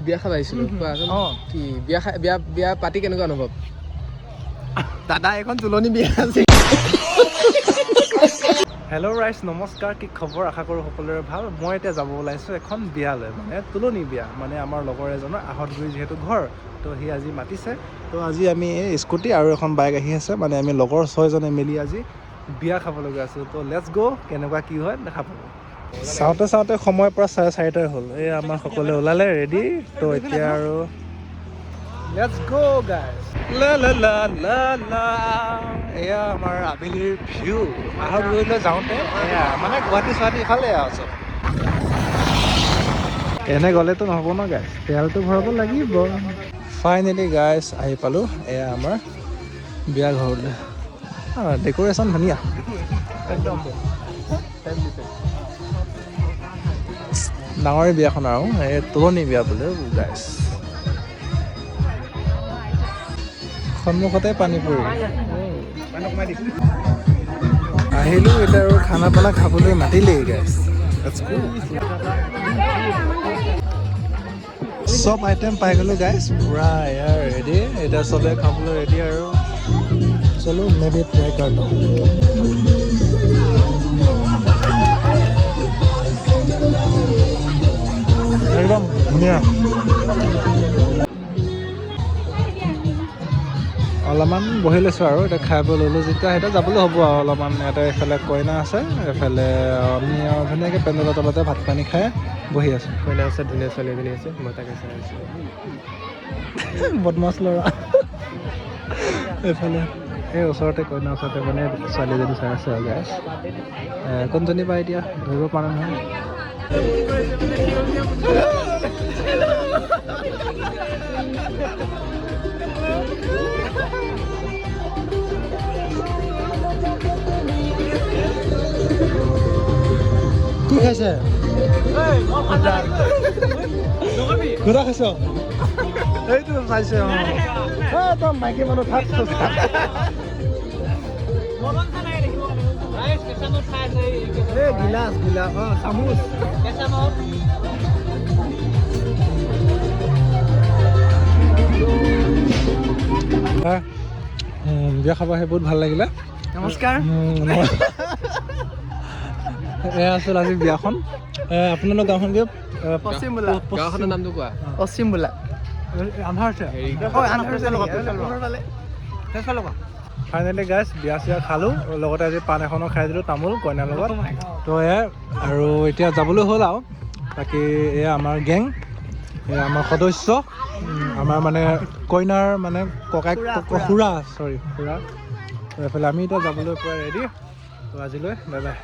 বিয়া খাব আহিছিলোঁ কি বিয়া পাতি কেনেকুৱা অনুভৱ দাদা এখন তুলনি বিয়া আছে হেল্ল' ৰাইজ নমস্কাৰ কি খবৰ আশা কৰোঁ সকলোৰে ভাল মই এতিয়া যাব ওলাইছোঁ এখন বিয়ালৈ মানে তুলনি বিয়া মানে আমাৰ লগৰ এজনৰ আহঁতগুৰি যিহেতু ঘৰ তো সি আজি মাতিছে তো আজি আমি এই স্কুটি আৰু এখন বাইক আহি আছে মানে আমি লগৰ 6জনে মিলি আজি বিয়া খাবলগীয়া আছোঁ তো লেটছ গ' কেনেকুৱা কি হয় দেখা পাব চাওঁতে চাওঁতে সময়ৰ পৰা 4:30 হ'ল এই আমাৰ সকলোৱে ওলালে ৰেডি তো এতিয়া আৰু লেটছ গ' গাইজ লা লা লা লা লা এয়া আমাৰ আবেলিৰ ভিউ আহঁতগুৰিলৈ যাওঁতে এয়া মানে গুৱাহাটী চুৱাহাটী ইফালে আৰু চব এনে গ'লেতো নহ'ব ন গাইজ তেলটো ভৰাব লাগিব ফাইনেলি গাইজ আহি পালোঁ এয়া আমাৰ বিয়া ঘৰলৈ ডেক'ৰেশ্যন ধুনীয়া একদম ডাঙৰ বিয়াখন আৰু এই তুলনি বিয়া বোলে গাইজ সন্মুখতে পানী পৰি আহিলোঁ এতিয়া আৰু খানা পানা খাবলৈ মাতিলেই গাইজ চব আইটেম পাই গ'লোঁ গাইজ পূৰা এয়া ৰেডি এতিয়া চবে খাবলৈ ৰেডি আৰু চলো মেবি ট্ৰাই কৰোঁ একদম ধুনীয়া অলপমান বহি লৈছোঁ আৰু এতিয়া খাই বৈ ল'লোঁ যেতিয়া এতিয়া যাবলৈ হ'ব আৰু অলপমান ইয়াতে এইফালে কইনা আছে এইফালে আমি আৰু ধুনীয়াকৈ পেণ্ডেলৰ তলতে ভাত পানী খাই বহি আছোঁ কইনা আছে ধুনীয়া ছোৱালী এজনী আছে মই তাকে চাই আছোঁ বদমাছ ল'ৰা এইফালে এই ওচৰতে কইনাৰ ওচৰতে মানে ছোৱালীজনী চাই আছে আৰু গাইজ কোনজনী বা এতিয়া ধৰিব পৰা নহয় কি খাইছে ঘূৰা খাইছ এইটো চাইছে তই মাইকী মানুহ থাক গিলাচ গিলাচ চামুচ বিয়া খাব আহি বহুত ভাল লাগিলে নমস্কাৰ এয়া আছিল আজি বিয়াখন আপোনালোকৰ গাঁওখন কি পশ্চিম বোলা গাঁওখনৰ নামটো কোৱা পশ্চিম বোলা ফাইনেলি গাইজ বিয়া চিয়া খালোঁ লগতে আজি পাণ এখনো খাই দিলোঁ তামোল কইনাৰ লগত তো এয়া আৰু এতিয়া যাবলৈ হ'ল আৰু বাকী এয়া আমাৰ গেং এয়া আমাৰ সদস্য আমাৰ মানে কইনাৰ মানে ককাইক খুৰা এইফালে আমি এতিয়া যাবলৈ পূৰা ৰেডি তো আজিলৈ বাই বাই